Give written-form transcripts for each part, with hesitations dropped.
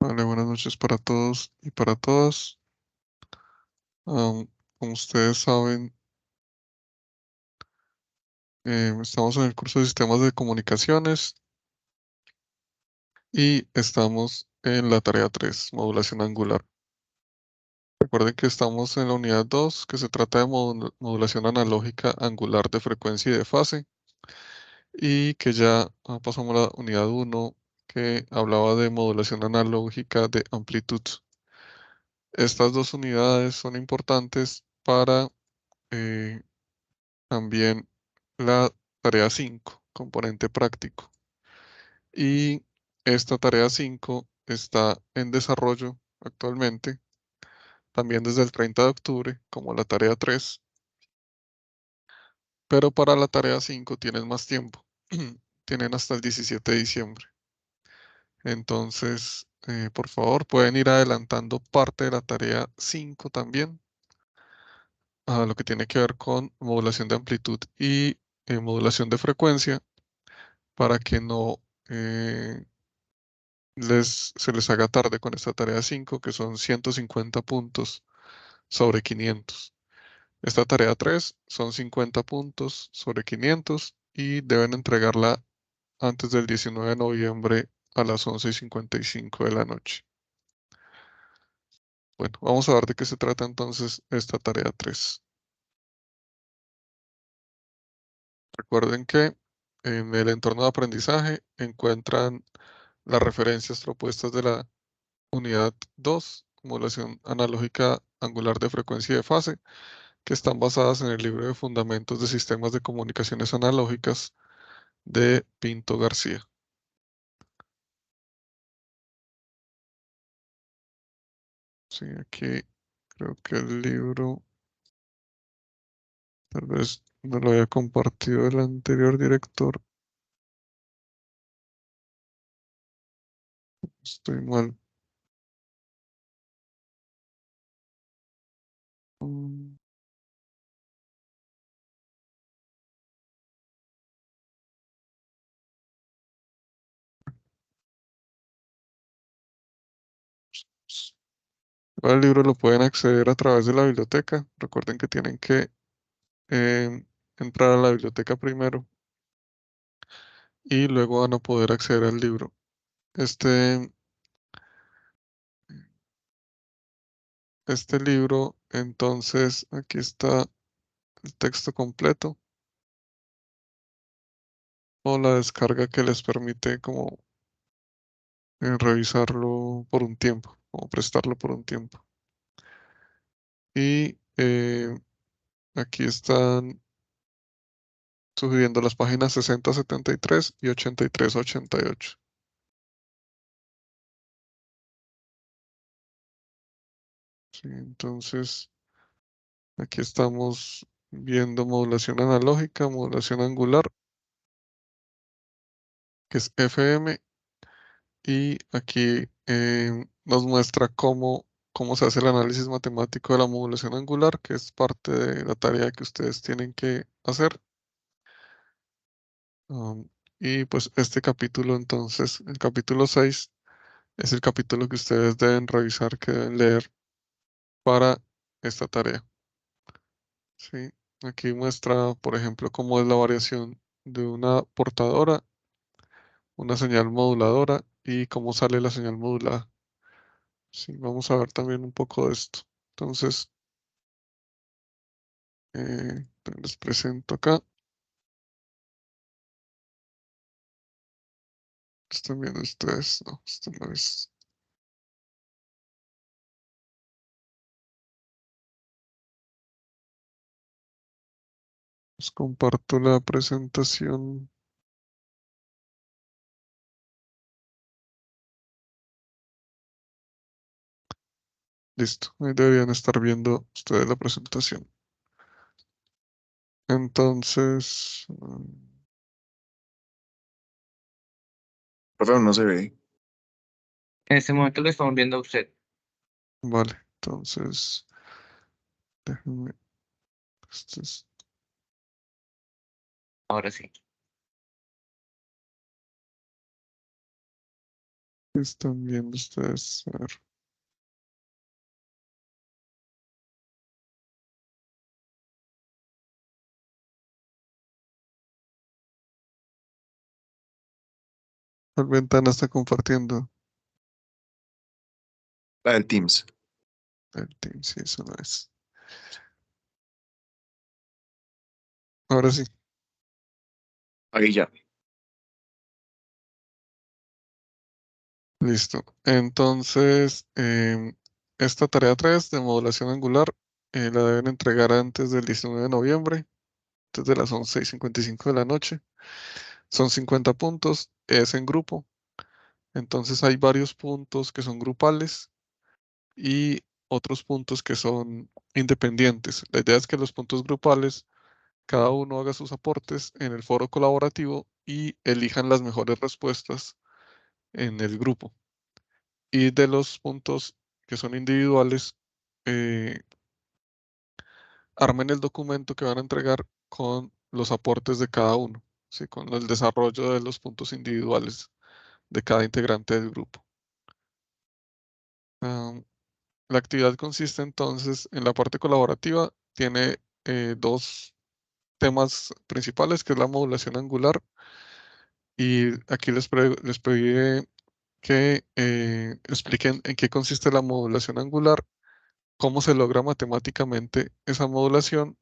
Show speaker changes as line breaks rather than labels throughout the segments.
Vale, buenas noches para todos y para todas. Como ustedes saben, estamos en el curso de sistemas de comunicaciones y estamos en la tarea 3, modulación angular. Recuerden que estamos en la unidad 2, que se trata de modulación analógica angular de frecuencia y de fase, y que ya pasamos a la unidad 1, que hablaba de modulación analógica de amplitud. Estas dos unidades son importantes para eh, también la tarea 5, componente práctico. Y esta tarea 5 está en desarrollo actualmente, también desde el 30 de octubre, como la tarea 3, pero para la tarea 5 tienen más tiempo. Tienen hasta el 17 de diciembre. Entonces, por favor, pueden ir adelantando parte de la tarea 5 también, a lo que tiene que ver con modulación de amplitud y modulación de frecuencia, para que no eh, se les haga tarde con esta tarea 5, que son 150 puntos sobre 500. Esta tarea 3 son 50 puntos sobre 500 y deben entregarla antes del 19 de noviembre a las 11:55 de la noche. Bueno, vamos a ver de qué se trata entonces esta tarea 3. Recuerden que en el entorno de aprendizaje encuentran las referencias propuestas de la unidad 2, modulación analógica angular de frecuencia y de fase, que están basadas en el libro de Fundamentos de Sistemas de Comunicaciones Analógicas de Pinto García. Sí, aquí creo que el libro tal vez no lo había compartido el anterior director. Estoy mal. Mm, s- El libro lo pueden acceder a través de la biblioteca. Recuerden que tienen que entrar a la biblioteca primero y luego van a poder acceder al libro. Este, este libro, entonces, aquí está el texto completo o la descarga que les permite como revisarlo por un tiempo, o prestarlo por un tiempo. Y aquí están subiendo las páginas 60, 73 y 83, 88. Sí, entonces, aquí estamos viendo modulación analógica, modulación angular, que es FM, y aquí nos muestra cómo se hace el análisis matemático de la modulación angular, que es parte de la tarea que ustedes tienen que hacer. Y pues este capítulo, entonces, el capítulo 6, es el capítulo que ustedes deben revisar, que deben leer para esta tarea. ¿Sí? Aquí muestra, por ejemplo, cómo es la variación de una portadora, una señal moduladora y cómo sale la señal modulada. Sí, vamos a ver también un poco de esto. Entonces, les presento acá. Están viendo ustedes, no, esto no es. Les comparto la presentación. Listo, ahí deberían estar viendo ustedes la presentación. Entonces,
Perdón, no se ve.
En este momento lo estamos viendo a usted.
vale, entonces, déjenme. Este es-
Ahora sí.
están viendo ustedes? A ver, ¿cuál ventana está compartiendo?
La del Teams.
El Teams, sí, eso no es. Ahora sí,
Ahí ya.
listo. Entonces, esta tarea 3 de modulación angular la deben entregar antes del 19 de noviembre, antes de las 11:55 de la noche. Son 50 puntos, es en grupo. Entonces hay varios puntos que son grupales y otros puntos que son independientes. La idea es que los puntos grupales, cada uno haga sus aportes en el foro colaborativo y elijan las mejores respuestas en el grupo. Y de los puntos que son individuales, eh, armen el documento que van a entregar con los aportes de cada uno, ¿sí? Con el desarrollo de los puntos individuales de cada integrante del grupo. Am, la actividad consiste entonces en la parte colaborativa, tiene dos temas principales, que es la modulación angular, y aquí les pedí que expliquen en qué consiste la modulación angular, cómo se logra matemáticamente esa modulación,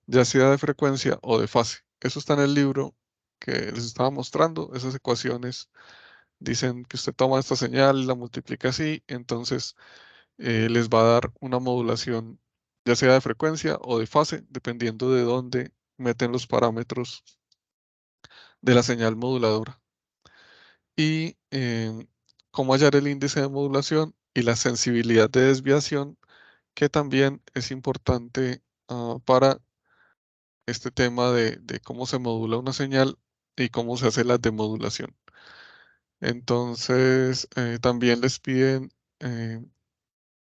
ya sea de frecuencia o de fase. Eso está en el libro que les estaba mostrando. Esas ecuaciones dicen que usted toma esta señal y la multiplica así, entonces les va a dar una modulación, ya sea de frecuencia o de fase, dependiendo de dónde meten los parámetros de la señal moduladora. Y cómo hallar el índice de modulación y la sensibilidad de desviación, que también es importante para este tema de cómo se modula una señal y cómo se hace la demodulación. Entonces, también les piden eh,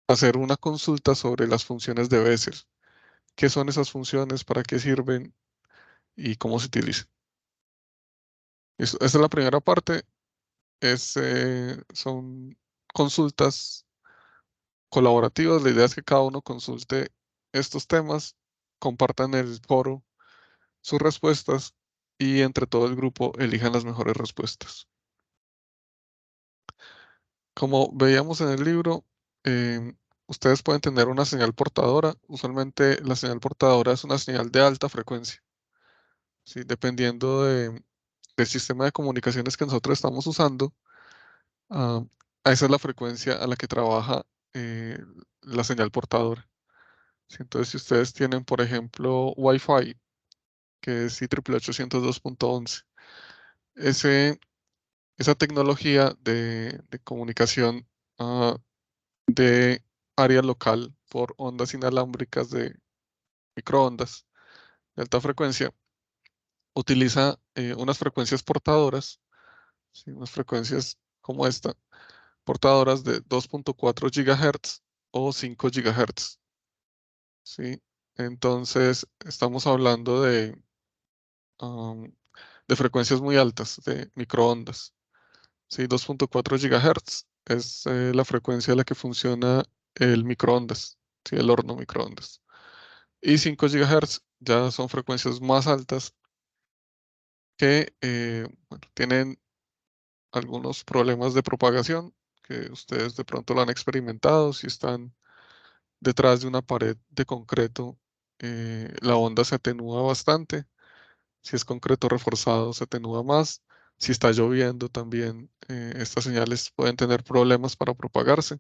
hacer una consulta sobre las funciones de Bessel. ¿Qué son esas funciones? ¿Para qué sirven? ¿Y cómo se utilizan? Esta es la primera parte. Son consultas colaborativas. La idea es que cada uno consulte estos temas, compartan el foro sus respuestas y entre todo el grupo elijan las mejores respuestas. Como veíamos en el libro, ustedes pueden tener una señal portadora. Usualmente la señal portadora es una señal de alta frecuencia, ¿sí? Dependiendo del sistema de comunicaciones que nosotros estamos usando, ah, esa es la frecuencia a la que trabaja eh, la señal portadora. ¿Sí? Entonces, si ustedes tienen, por ejemplo, Wi-Fi, que es IEEE 802.11, ese, esa tecnología de comunicación ah, de área local por ondas inalámbricas de microondas de alta frecuencia, utiliza unas frecuencias portadoras, ¿sí? Unas frecuencias como esta, portadoras de 2.4 GHz o 5 GHz, ¿sí? Entonces, estamos hablando um, de frecuencias muy altas, de microondas, ¿sí? 2.4 GHz es la frecuencia a la que funciona el microondas, ¿sí? El horno microondas. Y 5 GHz ya son frecuencias más altas que bueno, tienen algunos problemas de propagación que ustedes de pronto lo han experimentado. Si están detrás de una pared de concreto, la onda se atenúa bastante. Si es concreto reforzado, se atenúa más. Si está lloviendo, también estas señales pueden tener problemas para propagarse.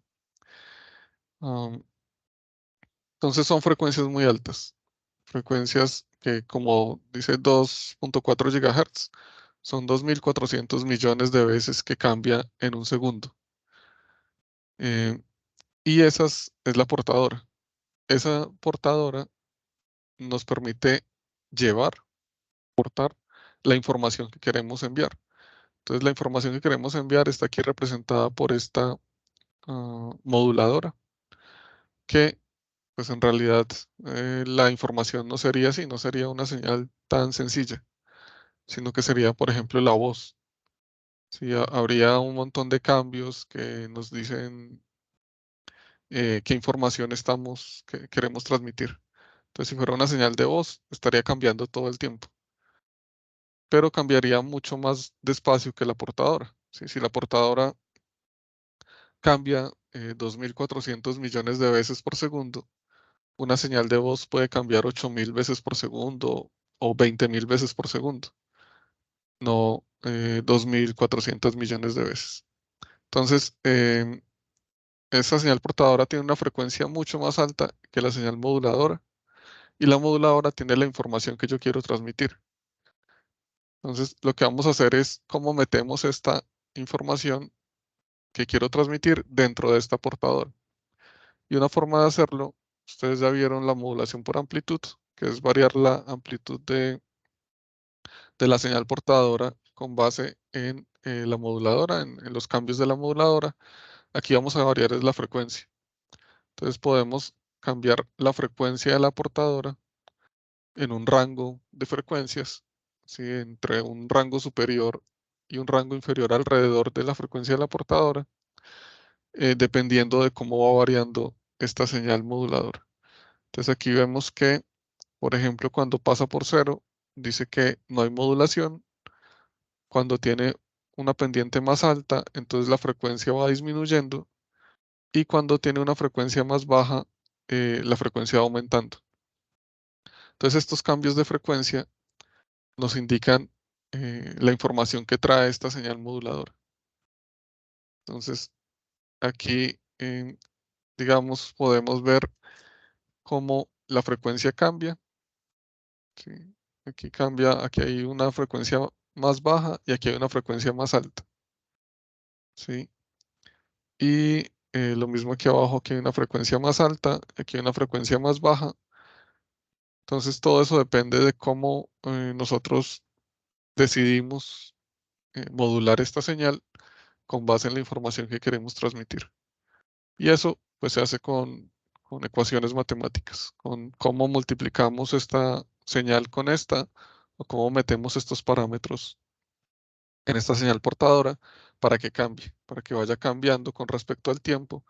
Am, entonces son frecuencias muy altas. Frecuencias que, como dice 2.4 GHz, son 2.400 millones de veces que cambia en un segundo. Eh, y esa es la portadora. Esa portadora nos permite llevar, portar la información que queremos enviar. Entonces, la información que queremos enviar está aquí representada por esta moduladora, que pues en realidad la información no sería así, no sería una señal tan sencilla, sino que sería, por ejemplo, la voz. Sí, habría un montón de cambios que nos dicen qué información queremos transmitir. Entonces, si fuera una señal de voz, estaría cambiando todo el tiempo, pero cambiaría mucho más despacio que la portadora. ¿Sí? Si la portadora cambia 2.400 millones de veces por segundo, una señal de voz puede cambiar 8.000 veces por segundo o 20.000 veces por segundo, no 2.400 millones de veces. Entonces, esa señal portadora tiene una frecuencia mucho más alta que la señal moduladora y la moduladora tiene la información que yo quiero transmitir. Entonces, lo que vamos a hacer es cómo metemos esta información que quiero transmitir dentro de esta portadora. Y una forma de hacerlo, ustedes ya vieron la modulación por amplitud, que es variar la amplitud de la señal portadora con base en la moduladora, en los cambios de la moduladora. Aquí vamos a variar es la frecuencia. Entonces podemos cambiar la frecuencia de la portadora en un rango de frecuencias, ¿sí? Entre un rango superior y un rango inferior alrededor de la frecuencia de la portadora, dependiendo de cómo va variando esta señal moduladora. Entonces aquí vemos que, por ejemplo, cuando pasa por cero, dice que no hay modulación. Cuando tiene una pendiente más alta, entonces la frecuencia va disminuyendo y cuando tiene una frecuencia más baja, la frecuencia va aumentando. Entonces estos cambios de frecuencia nos indican la información que trae esta señal moduladora. Entonces aquí, digamos, podemos ver cómo la frecuencia cambia. ¿Sí? Aquí cambia, aquí hay una frecuencia más baja y aquí hay una frecuencia más alta. ¿Sí? Y lo mismo aquí abajo, aquí hay una frecuencia más alta, aquí hay una frecuencia más baja. Entonces todo eso depende de cómo nosotros decidimos modular esta señal con base en la información que queremos transmitir. Y eso pues se hace con ecuaciones matemáticas, con cómo multiplicamos esta señal con esta o cómo metemos estos parámetros en esta señal portadora para que cambie, para que vaya cambiando con respecto al tiempo,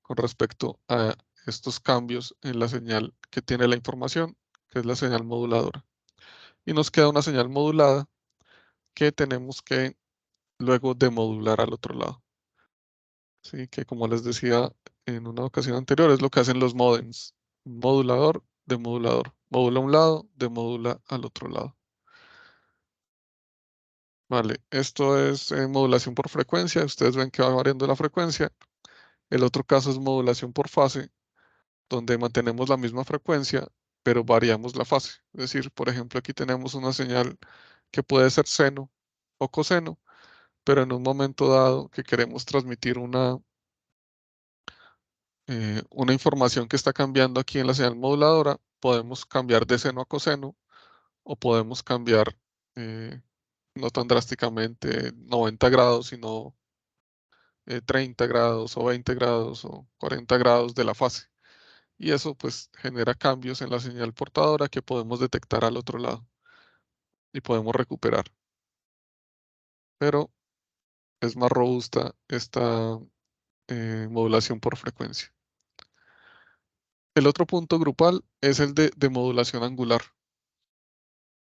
con respecto a estos cambios en la señal que tiene la información, que es la señal moduladora. Y nos queda una señal modulada que tenemos que luego demodular al otro lado. Sí, que como les decía en una ocasión anterior, es lo que hacen los modems. Modulador, demodulador. Modula a un lado, demodula al otro lado. Vale, esto es modulación por frecuencia. Ustedes ven que va variando la frecuencia. El otro caso es modulación por fase, donde mantenemos la misma frecuencia, pero variamos la fase. Es decir, por ejemplo, aquí tenemos una señal que puede ser seno o coseno, pero en un momento dado que queremos transmitir una información que está cambiando aquí en la señal moduladora, podemos cambiar de seno a coseno o podemos cambiar no tan drásticamente 90 grados, sino 30 grados o 20 grados o 40 grados de la fase. Y eso pues genera cambios en la señal portadora que podemos detectar al otro lado y podemos recuperar. Pero es más robusta esta modulación por frecuencia. El otro punto grupal es el de modulación angular.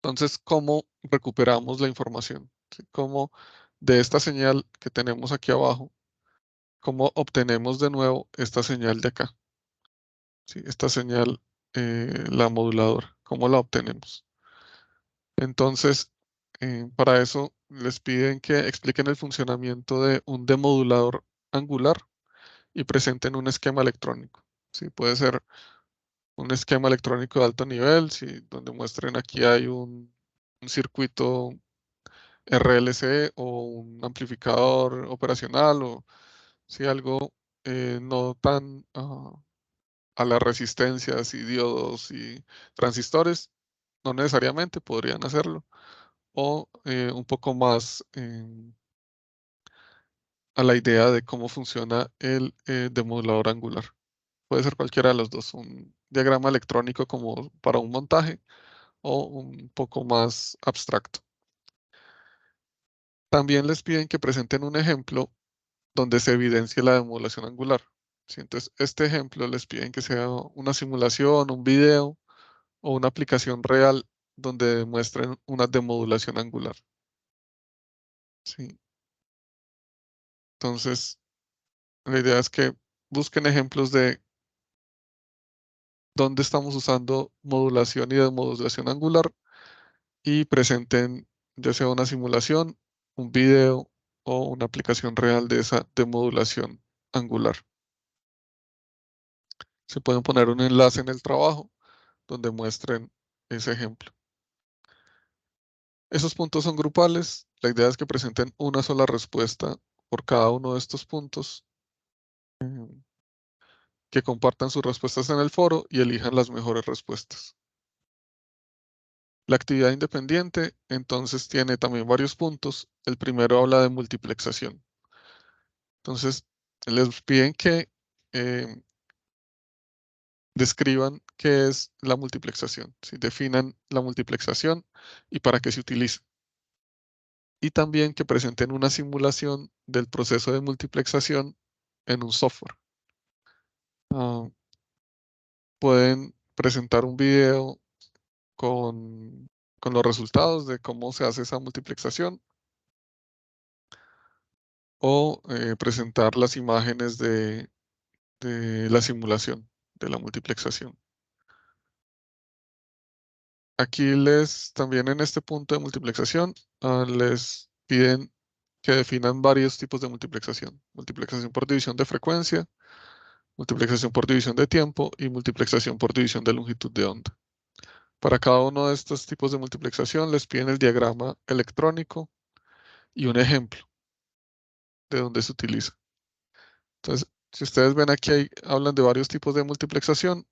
Entonces, ¿cómo recuperamos la información? ¿Sí? ¿Cómo de esta señal que tenemos aquí abajo, cómo obtenemos de nuevo esta señal de acá? ¿Sí? Esta señal, la moduladora, ¿cómo la obtenemos? Entonces, para eso les piden que expliquen el funcionamiento de un demodulador angular y presenten un esquema electrónico. ¿Sí? Puede ser un esquema electrónico de alto nivel, ¿sí? Donde muestren aquí hay un circuito RLC o un amplificador operacional o si algo no tan a las resistencias y diodos y transistores, no necesariamente podrían hacerlo, o un poco más a la idea de cómo funciona el demodulador angular. Puede ser cualquiera de los dos, un diagrama electrónico como para un montaje o un poco más abstracto. También les piden que presenten un ejemplo donde se evidencie la demodulación angular. ¿Sí? Entonces, este ejemplo les piden que sea una simulación, un video o una aplicación real donde demuestren una demodulación angular. ¿Sí? Entonces, la idea es que busquen ejemplos de dónde estamos usando modulación y demodulación angular y presenten ya sea una simulación, un video o una aplicación real de esa demodulación angular. Se pueden poner un enlace en el trabajo donde muestren ese ejemplo. Esos puntos son grupales. La idea es que presenten una sola respuesta por cada uno de estos puntos, que compartan sus respuestas en el foro y elijan las mejores respuestas. La actividad independiente entonces tiene también varios puntos. El primero habla de multiplexación. Entonces les piden que describan qué es la multiplexación, ¿sí? Definan la multiplexación y para qué se utiliza. Y también que presenten una simulación del proceso de multiplexación en un software. Pueden presentar un video con, con los resultados de cómo se hace esa multiplexación o presentar las imágenes de la simulación de la multiplexación. Aquí también en este punto de multiplexación, les piden que definan varios tipos de multiplexación. Multiplexación por división de frecuencia, multiplexación por división de tiempo y multiplexación por división de longitud de onda. Para cada uno de estos tipos de multiplexación les piden el diagrama electrónico y un ejemplo de dónde se utiliza. Entonces, si ustedes ven aquí, hablan de varios tipos de multiplexación.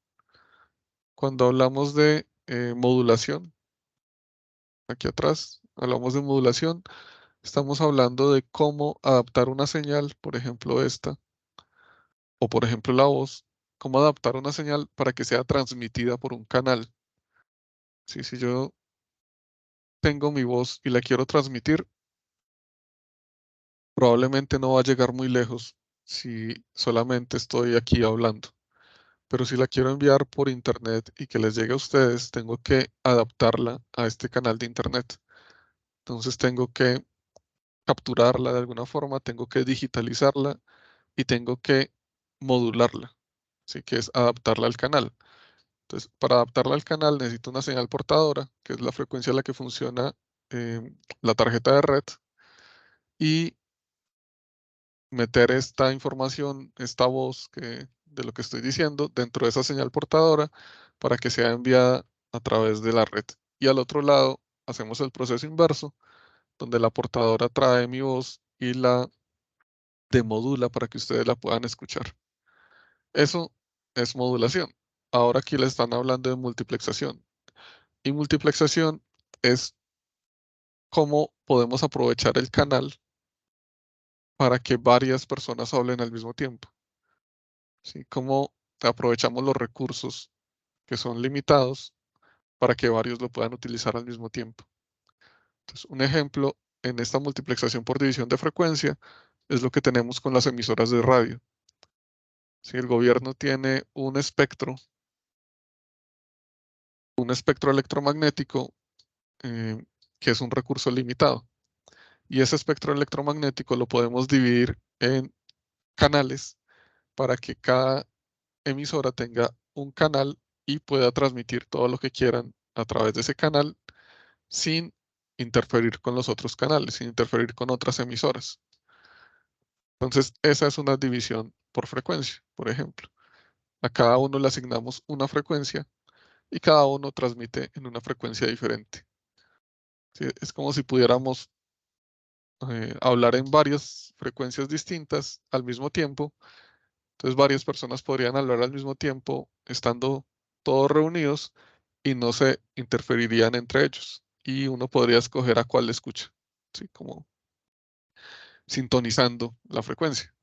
Cuando hablamos de modulación, aquí atrás, hablamos de modulación, estamos hablando de cómo adaptar una señal, por ejemplo esta, o por ejemplo la voz, cómo adaptar una señal para que sea transmitida por un canal. ¿Sí? Si yo tengo mi voz y la quiero transmitir, probablemente no va a llegar muy lejos si solamente estoy aquí hablando. Pero si la quiero enviar por internet y que les llegue a ustedes, tengo que adaptarla a este canal de internet. Entonces tengo que capturarla de alguna forma, tengo que digitalizarla y tengo que modularla. Así que es adaptarla al canal. Entonces, para adaptarla al canal necesito una señal portadora, que es la frecuencia a la que funciona la tarjeta de red, y meter esta información, esta voz de lo que estoy diciendo, dentro de esa señal portadora para que sea enviada a través de la red. Y al otro lado hacemos el proceso inverso, donde la portadora trae mi voz y la demodula para que ustedes la puedan escuchar. Eso es modulación. Ahora aquí le están hablando de multiplexación. Y multiplexación es cómo podemos aprovechar el canal para que varias personas hablen al mismo tiempo. ¿Sí? Cómo aprovechamos los recursos que son limitados para que varios lo puedan utilizar al mismo tiempo. Entonces, un ejemplo en esta multiplexación por división de frecuencia es lo que tenemos con las emisoras de radio. Si el gobierno tiene un espectro electromagnético que es un recurso limitado. Y ese espectro electromagnético lo podemos dividir en canales para que cada emisora tenga un canal y pueda transmitir todo lo que quieran a través de ese canal sin interferir con los otros canales, sin interferir con otras emisoras. Entonces, esa es una división por frecuencia, por ejemplo. A cada uno le asignamos una frecuencia y cada uno transmite en una frecuencia diferente. ¿Sí? Es como si pudiéramos hablar en varias frecuencias distintas al mismo tiempo. Entonces, varias personas podrían hablar al mismo tiempo, estando todos reunidos y no se interferirían entre ellos. Y uno podría escoger a cuál le escucha, ¿sí? Como sintonizando la frecuencia.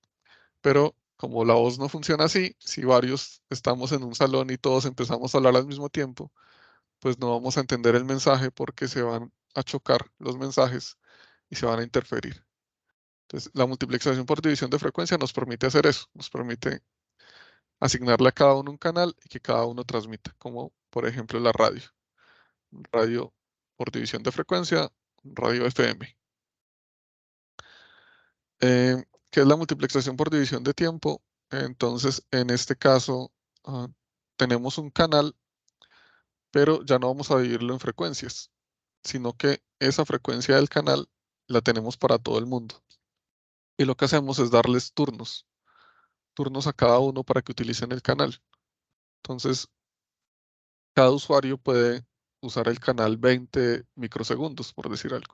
Pero como la voz no funciona así, si varios estamos en un salón y todos empezamos a hablar al mismo tiempo, pues no vamos a entender el mensaje porque se van a chocar los mensajes y se van a interferir. Entonces, la multiplexación por división de frecuencia nos permite hacer eso, nos permite asignarle a cada uno un canal y que cada uno transmita, como por ejemplo la radio. Radio por división de frecuencia, radio FM. ¿Qué es la multiplexación por división de tiempo? Entonces, en este caso, tenemos un canal, pero ya no vamos a dividirlo en frecuencias, sino que esa frecuencia del canal la tenemos para todo el mundo. Y lo que hacemos es darles turnos a cada uno para que utilicen el canal. Entonces, cada usuario puede usar el canal 20 microsegundos, por decir algo.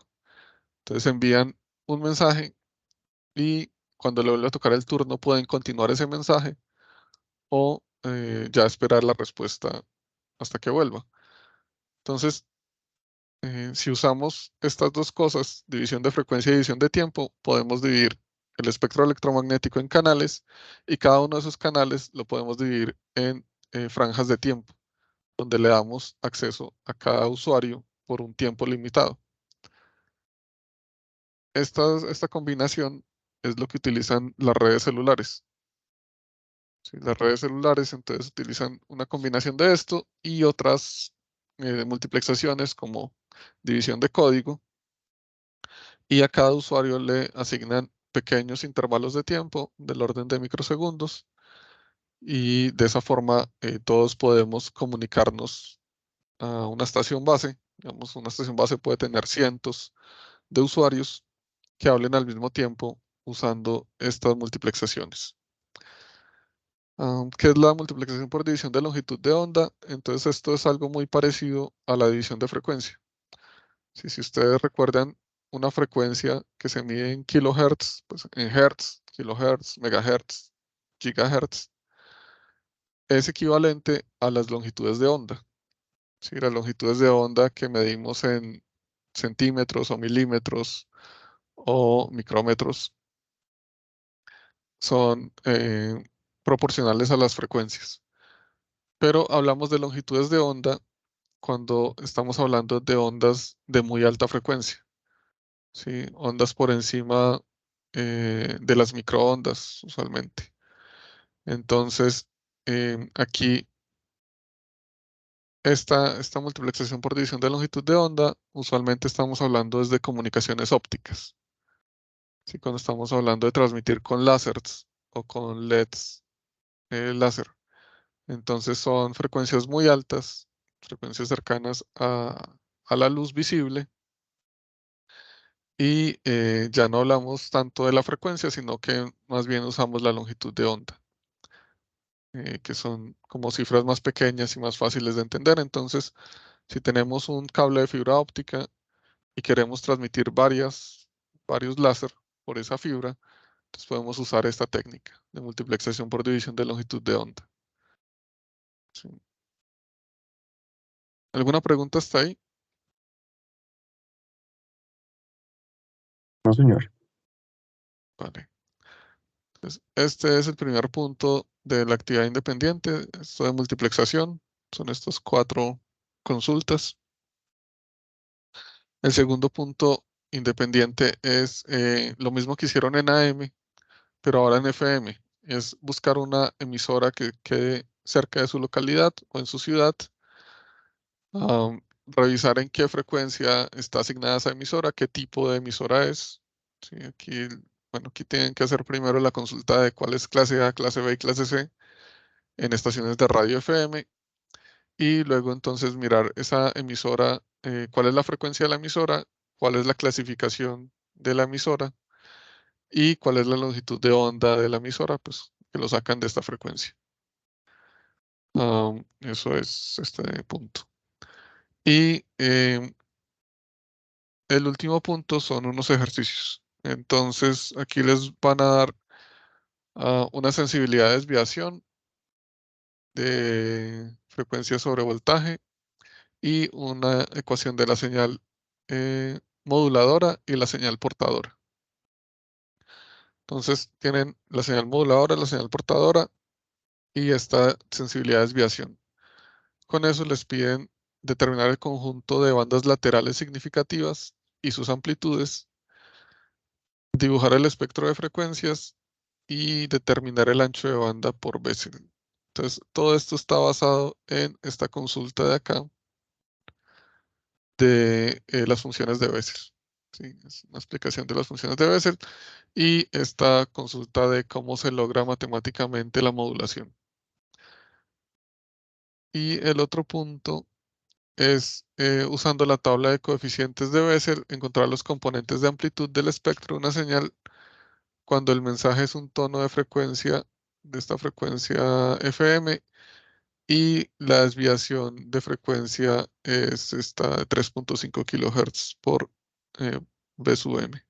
Entonces envían un mensaje y cuando le vuelve a tocar el turno pueden continuar ese mensaje o ya esperar la respuesta hasta que vuelva. Entonces, si usamos estas dos cosas, división de frecuencia y división de tiempo, podemos dividir el espectro electromagnético en canales y cada uno de esos canales lo podemos dividir en franjas de tiempo, donde le damos acceso a cada usuario por un tiempo limitado. Esta combinación es lo que utilizan las redes celulares. ¿Sí? Las redes celulares entonces utilizan una combinación de esto y otras multiplexaciones como división de código, y a cada usuario le asignan pequeños intervalos de tiempo del orden de microsegundos, y de esa forma todos podemos comunicarnos a una estación base. Digamos, una estación base puede tener cientos de usuarios que hablen al mismo tiempo usando estas multiplexaciones. ¿Qué es la multiplicación por división de longitud de onda? Entonces esto es algo muy parecido a la división de frecuencia. Si ustedes recuerdan una frecuencia que se mide en kilohertz, pues en hertz, kilohertz, megahertz, gigahertz, es equivalente a las longitudes de onda. ¿Sí? Las longitudes de onda que medimos en centímetros o milímetros o micrómetros son proporcionales a las frecuencias. Pero hablamos de longitudes de onda cuando estamos hablando de ondas de muy alta frecuencia, ¿sí? Ondas por encima de las microondas usualmente. Entonces, aquí esta multiplexación por división de longitud de onda, usualmente estamos hablando desde comunicaciones ópticas, ¿sí? Cuando estamos hablando de transmitir con láseres o con LEDs láser. Entonces son frecuencias muy altas, frecuencias cercanas a la luz visible, y ya no hablamos tanto de la frecuencia, sino que más bien usamos la longitud de onda, que son como cifras más pequeñas y más fáciles de entender. Entonces, si tenemos un cable de fibra óptica y queremos transmitir varios láser por esa fibra, entonces podemos usar esta técnica de multiplexación por división de longitud de onda. ¿Sí? ¿Alguna pregunta hasta ahí?
No, señor.
Vale. Entonces, este es el primer punto de la actividad independiente, esto de multiplexación. Son estas 4 consultas. El segundo punto independiente es lo mismo que hicieron en AM, pero ahora en FM. Es buscar una emisora que quede cerca de su localidad o en su ciudad. Revisar en qué frecuencia está asignada esa emisora, qué tipo de emisora es. Sí, aquí tienen que hacer primero la consulta de cuál es clase A, clase B y clase C en estaciones de radio FM, y luego entonces mirar esa emisora, cuál es la frecuencia de la emisora, cuál es la clasificación de la emisora y cuál es la longitud de onda de la emisora, pues que lo sacan de esta frecuencia. Eso es este punto. Y el último punto son unos ejercicios. Entonces aquí les van a dar una sensibilidad de desviación de frecuencia sobre voltaje y una ecuación de la señal moduladora y la señal portadora. Entonces tienen la señal moduladora, la señal portadora y esta sensibilidad de desviación. Con eso les piden determinar el conjunto de bandas laterales significativas y sus amplitudes, dibujar el espectro de frecuencias y determinar el ancho de banda por Bessel. Entonces, todo esto está basado en esta consulta de acá de las funciones de Bessel. ¿Sí? Es una explicación de las funciones de Bessel y esta consulta de cómo se logra matemáticamente la modulación. Y el otro punto es, usando la tabla de coeficientes de Bessel, encontrar los componentes de amplitud del espectro de una señal cuando el mensaje es un tono de frecuencia, de esta frecuencia FM, y la desviación de frecuencia es esta de 3.5 kHz por B sub m,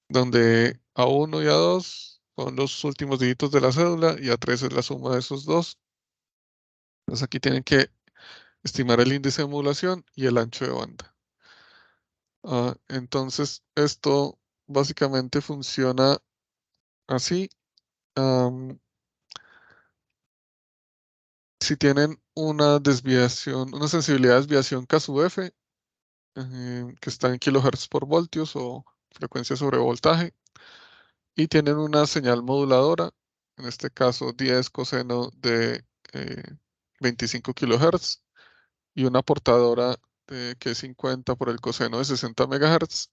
donde A1 y A2 son los últimos dígitos de la cédula y A3 es la suma de esos dos. Entonces aquí tienen que estimar el índice de modulación y el ancho de banda. Entonces esto básicamente funciona así. Si tienen una desviación, una sensibilidad de desviación K sub F, que está en kilohertz por voltios o frecuencia sobre voltaje, y tienen una señal moduladora, en este caso 10 coseno de 25 kilohertz, y una portadora que es 50 por el coseno de 60 megahertz.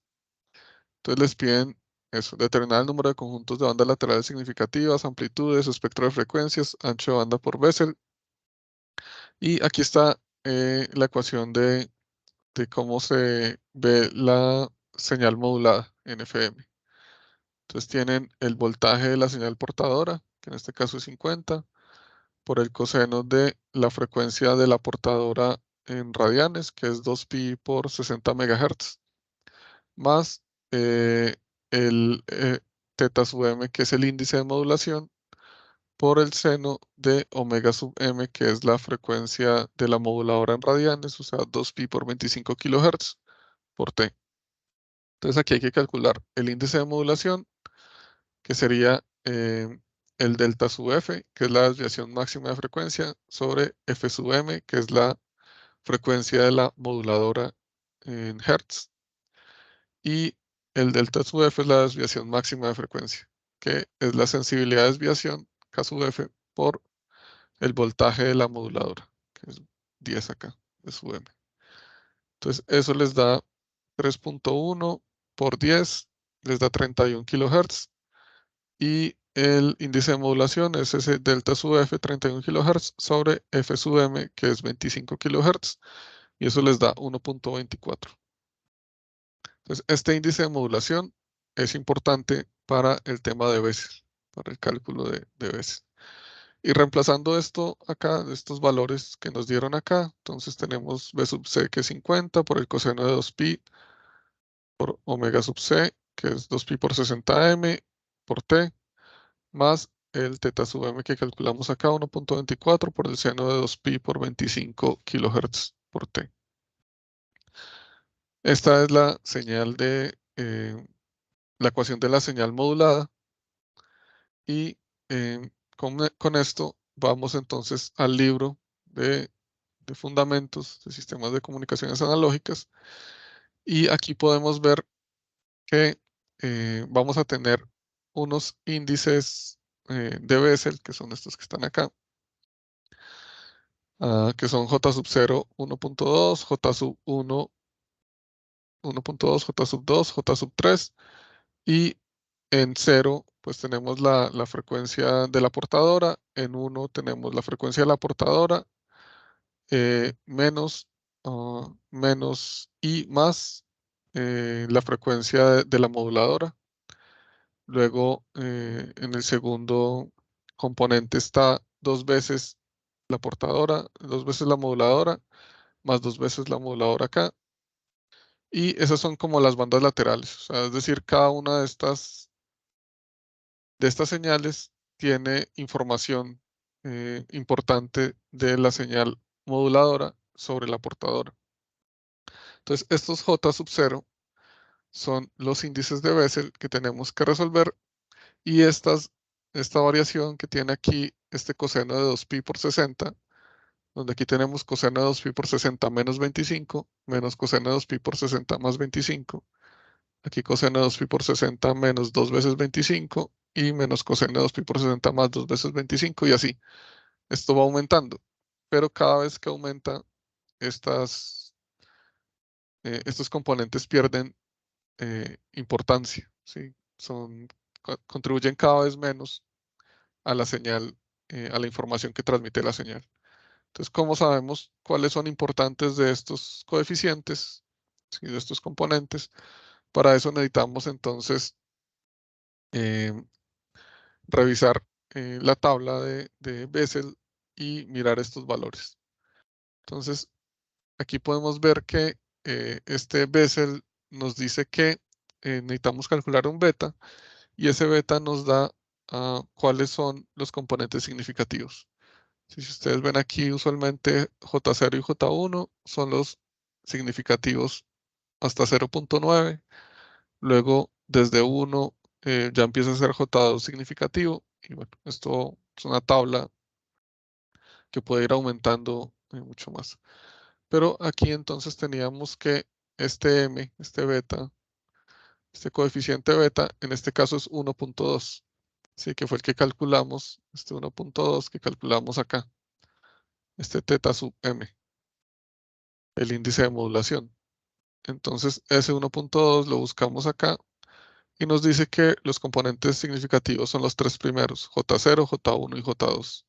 Entonces les piden eso, determinar el número de conjuntos de bandas laterales significativas, amplitudes, espectro de frecuencias, ancho de banda por Bessel. Y aquí está la ecuación de cómo se ve la señal modulada en FM. Entonces tienen el voltaje de la señal portadora, que en este caso es 50, por el coseno de la frecuencia de la portadora en radianes, que es 2pi por 60 MHz, más el teta sub m, que es el índice de modulación, por el seno de omega sub m, que es la frecuencia de la moduladora en radianes, o sea, 2pi por 25 kHz por t. Entonces aquí hay que calcular el índice de modulación, que sería el delta sub f, que es la desviación máxima de frecuencia, sobre f sub m, que es la frecuencia de la moduladora en hertz, y el delta sub f es la desviación máxima de frecuencia, que es la sensibilidad de desviación k sub f por el voltaje de la moduladora, que es 10 acá, de sub m. Entonces eso les da 3.1 por 10, les da 31 kHz, y el índice de modulación es ese delta sub f, 31 kHz, sobre f sub m, que es 25 kHz, y eso les da 1.24. Entonces, este índice de modulación es importante para el tema de Bessel, para el cálculo de Bessel. Y reemplazando esto acá, estos valores que nos dieron acá, entonces tenemos B sub c, que es 50 por el coseno de 2pi por omega sub c, que es 2pi por 60m por t, más el teta sub m que calculamos acá, 1.24 por el seno de 2pi por 25 kHz por t. Esta es la señal de la ecuación de la señal modulada, y con esto vamos entonces al libro de fundamentos de sistemas de comunicaciones analógicas, y aquí podemos ver que vamos a tener unos índices de Bessel, que son estos que están acá, que son J sub 0, 1.2, J sub 1, 1.2, J sub 2, J sub 3, y en 0 pues tenemos la frecuencia de la portadora, en 1 tenemos la frecuencia de la portadora, menos y más la frecuencia de la moduladora. Luego en el segundo componente está 2 veces la portadora, 2 veces la moduladora, más 2 veces la moduladora acá. Y esas son como las bandas laterales. O sea, es decir, cada una de estas señales tiene información importante de la señal moduladora sobre la portadora. Entonces, estos J sub 0 son los índices de Bessel que tenemos que resolver, y esta variación que tiene aquí este coseno de 2pi por 60, donde aquí tenemos coseno de 2pi por 60 menos 25, menos coseno de 2pi por 60 más 25, Aquí coseno de 2pi por 60 menos 2 veces 25 y menos coseno de 2pi por 60 más 2 veces 25 y así. Esto va aumentando, pero cada vez que aumenta, estos componentes pierden importancia, ¿sí? Contribuyen cada vez menos a la señal, a la información que transmite la señal. Entonces, ¿cómo sabemos cuáles son importantes de estos coeficientes, ¿sí? De estos componentes? Para eso necesitamos entonces eh, revisar la tabla de Bessel y mirar estos valores. Entonces, aquí podemos ver que este Bessel nos dice que necesitamos calcular un beta y ese beta nos da cuáles son los componentes significativos. Si ustedes ven aquí, usualmente J0 y J1 son los significativos hasta 0.9. Luego, desde 1 ya empieza a ser J2 significativo. Y bueno, esto es una tabla que puede ir aumentando mucho más. Pero aquí entonces teníamos que este M, este beta, este coeficiente beta, en este caso es 1.2. Sí, que fue el que calculamos, este 1.2 que calculamos acá, este teta sub m, el índice de modulación. Entonces ese 1.2 lo buscamos acá y nos dice que los componentes significativos son los tres primeros, J0, J1 y J2.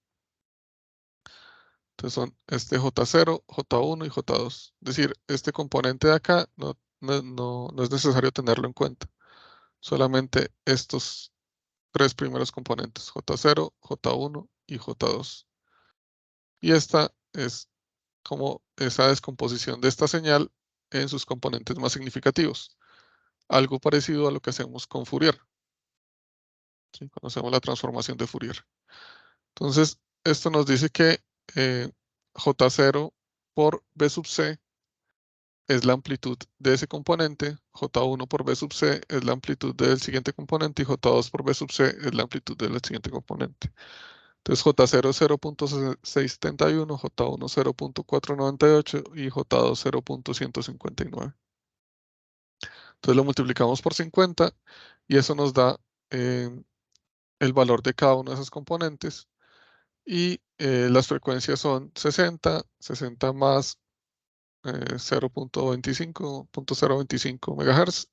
Entonces son este J0, J1 y J2. Es decir, este componente de acá no es necesario tenerlo en cuenta. Solamente estos tres primeros componentes, J0, J1 y J2. Y esta es como esa descomposición de esta señal en sus componentes más significativos. Algo parecido a lo que hacemos con Fourier. ¿Sí? Cuando hacemos la transformación de Fourier. Entonces, esto nos dice que J0 por B sub C es la amplitud de ese componente, J1 por B sub C es la amplitud del siguiente componente y J2 por B sub C es la amplitud del siguiente componente. Entonces J0 0.671, J1 0.498 y J2 0.159. Entonces lo multiplicamos por 50 y eso nos da el valor de cada uno de esos componentes y las frecuencias son 60, 60 más 0.25 MHz,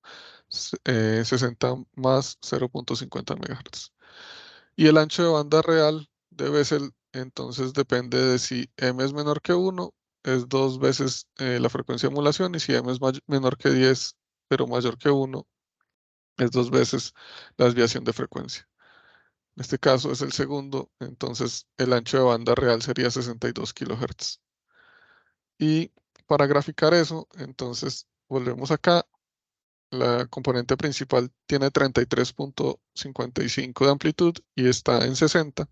60 más 0.50 MHz. Y el ancho de banda real de Bessel entonces depende de si m es menor que 1, es 2 veces la frecuencia de emulación, y si m es menor que 10, pero mayor que 1, es 2 veces la desviación de frecuencia. En este caso es el segundo, entonces el ancho de banda real sería 62 kHz. Y para graficar eso, entonces volvemos acá. La componente principal tiene 33.55 de amplitud y está en 60.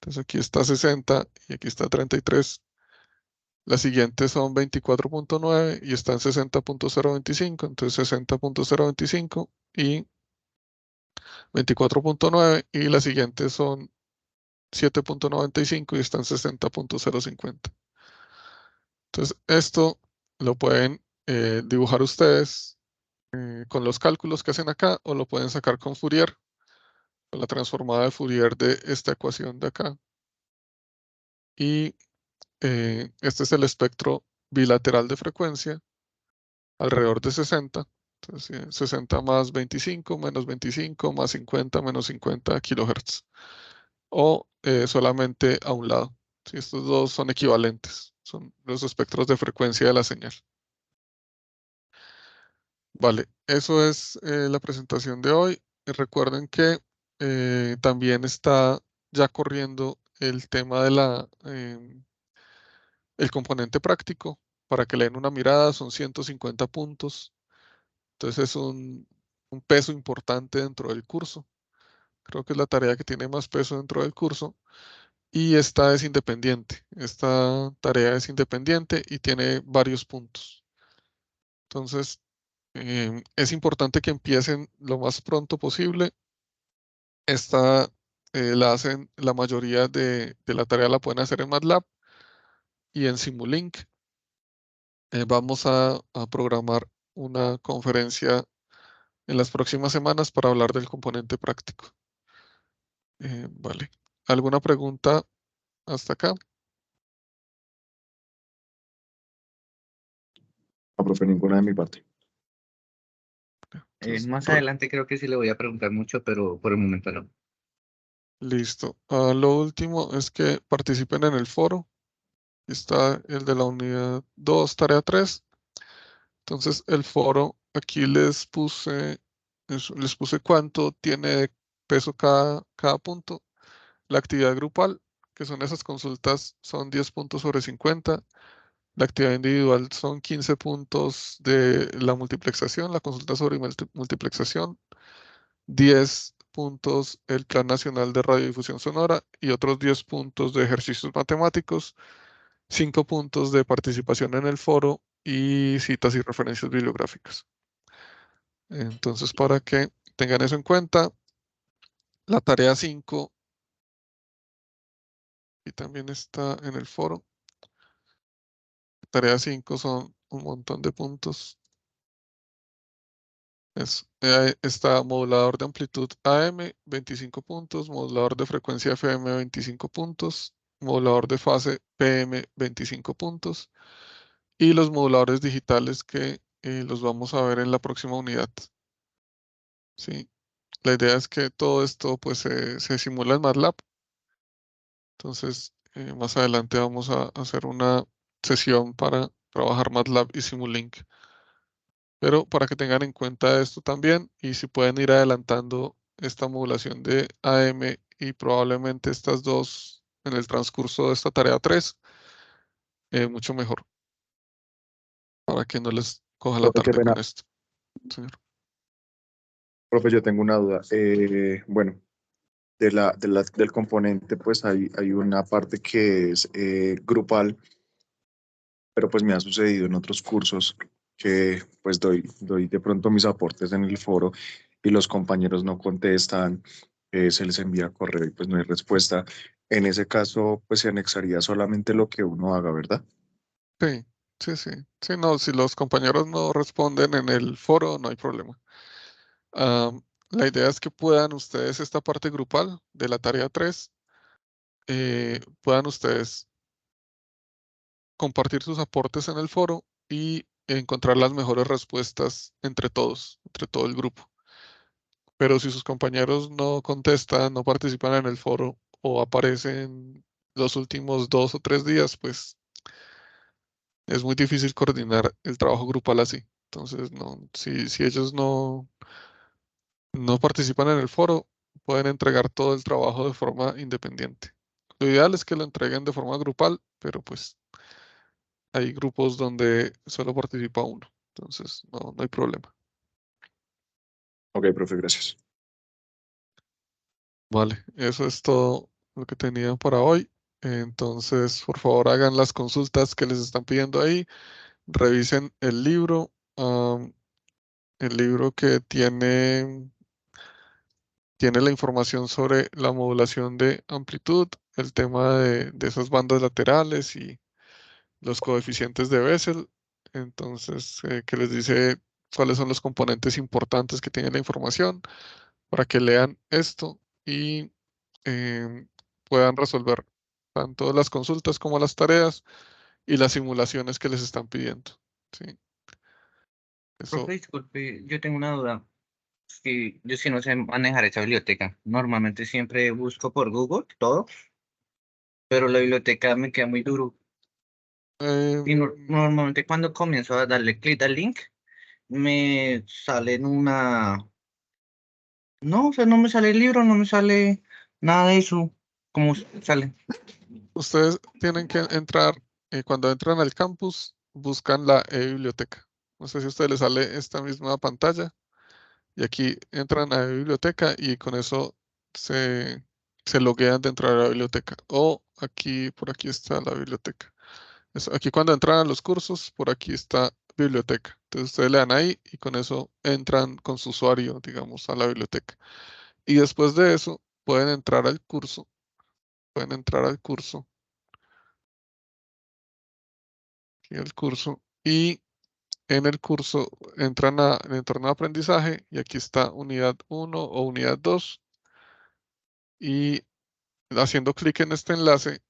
Entonces aquí está 60 y aquí está 33. La siguiente son 24.9 y está en 60.025. Entonces 60.025 y 24.9. Y la siguiente son 7.95 y está en 60.050. Entonces esto lo pueden dibujar ustedes con los cálculos que hacen acá, o lo pueden sacar con Fourier, con la transformada de Fourier de esta ecuación de acá. Y este es el espectro bilateral de frecuencia, alrededor de 60. Entonces, 60 más 25, menos 25, más 50, menos 50 kHz. O solamente a un lado. ¿Sí? Estos dos son equivalentes, son los espectros de frecuencia de la señal. Vale, eso es la presentación de hoy. Recuerden que también está ya corriendo el tema de el componente práctico. Para que le den una mirada, son 150 puntos. Entonces es un peso importante dentro del curso. Creo que es la tarea que tiene más peso dentro del curso. Y esta es independiente. Esta tarea es independiente y tiene varios puntos. Entonces, es importante que empiecen lo más pronto posible. Esta la hacen, la mayoría de la tarea la pueden hacer en MATLAB y en Simulink. Vamos a programar una conferencia en las próximas semanas para hablar del componente práctico. Vale. ¿Alguna pregunta hasta acá?
No, profe, ninguna de mi parte.
Entonces,
Más adelante creo que sí le voy a preguntar mucho, pero por el momento no.
listo. Lo último es que participen en el foro. Está el de la unidad 2, tarea 3. Entonces, el foro, aquí les puse cuánto tiene de peso cada punto. La actividad grupal, que son esas consultas, son 10 puntos sobre 50. La actividad individual son 15 puntos de la multiplexación, la consulta sobre multiplexación, 10 puntos el Plan Nacional de Radiodifusión Sonora y otros 10 puntos de ejercicios matemáticos, 5 puntos de participación en el foro y citas y referencias bibliográficas. Entonces, para que tengan eso en cuenta, la tarea 5, y también está en el foro, tarea 5 son un montón de puntos. Está modulador de amplitud AM, 25 puntos, modulador de frecuencia FM, 25 puntos, modulador de fase PM, 25 puntos, y los moduladores digitales que los vamos a ver en la próxima unidad. ¿Sí? La idea es que todo esto pues se simula en MATLAB. Entonces, más adelante vamos a hacer una sesión para trabajar MATLAB y Simulink. Pero para que tengan en cuenta esto también, y si pueden ir adelantando esta modulación de AM y probablemente estas dos en el transcurso de esta tarea 3, mucho mejor, para que no les coja la
Profe, qué
tarde
pena.
con esto, señor.
Profe, yo tengo una duda. Bueno, del componente, pues hay una parte que es grupal, pero pues me ha sucedido en otros cursos que pues doy de pronto mis aportes en el foro y los compañeros no contestan, se les envía correo y pues no hay respuesta. En ese caso, pues se anexaría solamente lo que uno haga, ¿verdad?
Sí, sí, sí. Sí, no, si los compañeros no responden en el foro, no hay problema. La idea es que puedan ustedes esta parte grupal de la tarea 3, puedan ustedes compartir sus aportes en el foro y encontrar las mejores respuestas entre todos, entre todo el grupo. Pero si sus compañeros no contestan, no participan en el foro o aparecen los últimos 2 o 3 días, pues es muy difícil coordinar el trabajo grupal así. Entonces, no, si ellos no participan en el foro, pueden entregar todo el trabajo de forma independiente. Lo ideal es que lo entreguen de forma grupal, pero pues hay grupos donde solo participa uno, entonces no hay problema.
Ok, profe, gracias.
Vale, eso es todo lo que tenía para hoy. Entonces, por favor, hagan las consultas que les están pidiendo ahí. Revisen el libro que tiene la información sobre la modulación de amplitud, el tema de esas bandas laterales y los coeficientes de Bessel. Entonces, que les dice cuáles son los componentes importantes que tiene la información para que lean esto y puedan resolver tanto las consultas como las tareas y las simulaciones que les están pidiendo. ¿Sí?
Profe,
Eso,
disculpe, yo tengo una duda. Yo sí no sé manejar esa biblioteca. Normalmente siempre busco por Google todo, pero la biblioteca me queda muy duro. Y
em,
normalmente cuando comienzo a darle clic al link, me sale en una... No, o sea, no me sale el libro, no me sale nada de eso. ¿Cómo sale?
ustedes tienen que entrar, cuando entran al campus, buscan la e-biblioteca. No sé si a ustedes les sale esta misma pantalla y aquí entran a e-biblioteca y con eso se, se loguean dentro de la biblioteca. O aquí, por aquí está la biblioteca. Aquí cuando entran a los cursos, por aquí está biblioteca. Entonces ustedes le dan ahí y con eso entran con su usuario, digamos, a la biblioteca. Y después de eso pueden entrar al curso, aquí al curso y en el curso entran al entorno de aprendizaje y aquí está unidad 1 o unidad 2 y haciendo clic en este enlace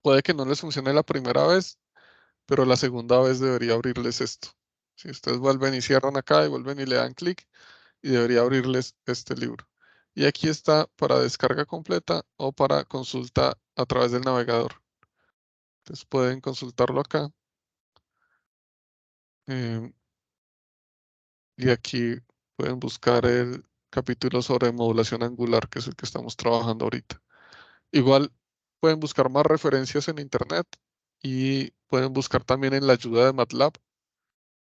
puede que no les funcione la primera vez, pero la segunda vez debería abrirles esto. Si ustedes vuelven y cierran acá y vuelven y le dan clic y debería abrirles este libro. Y aquí está para descarga completa o para consulta a través del navegador. Entonces pueden consultarlo acá. Y aquí pueden buscar el capítulo sobre modulación angular, que es el que estamos trabajando ahorita. Igual pueden buscar más referencias en internet y pueden buscar también en la ayuda de MATLAB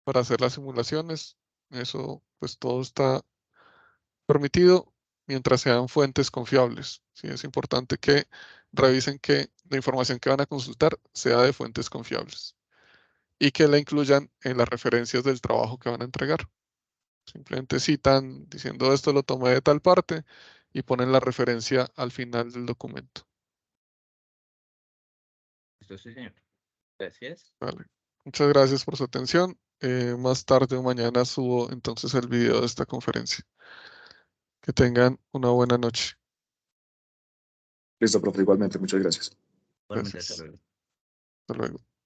para hacer las simulaciones. Eso pues todo está permitido mientras sean fuentes confiables. Sí, es importante que revisen que la información que van a consultar sea de fuentes confiables y que la incluyan en las referencias del trabajo que van a entregar. Simplemente citan diciendo esto lo tomé de tal parte y ponen la referencia al final del documento.
Esto sí, señor. Gracias.
Vale. Muchas gracias por su atención. Más tarde o mañana subo entonces el video de esta conferencia. Que tengan una buena noche.
Listo, profe, igualmente, muchas gracias.
Igualmente, hasta
Gracias.
luego.
Hasta luego.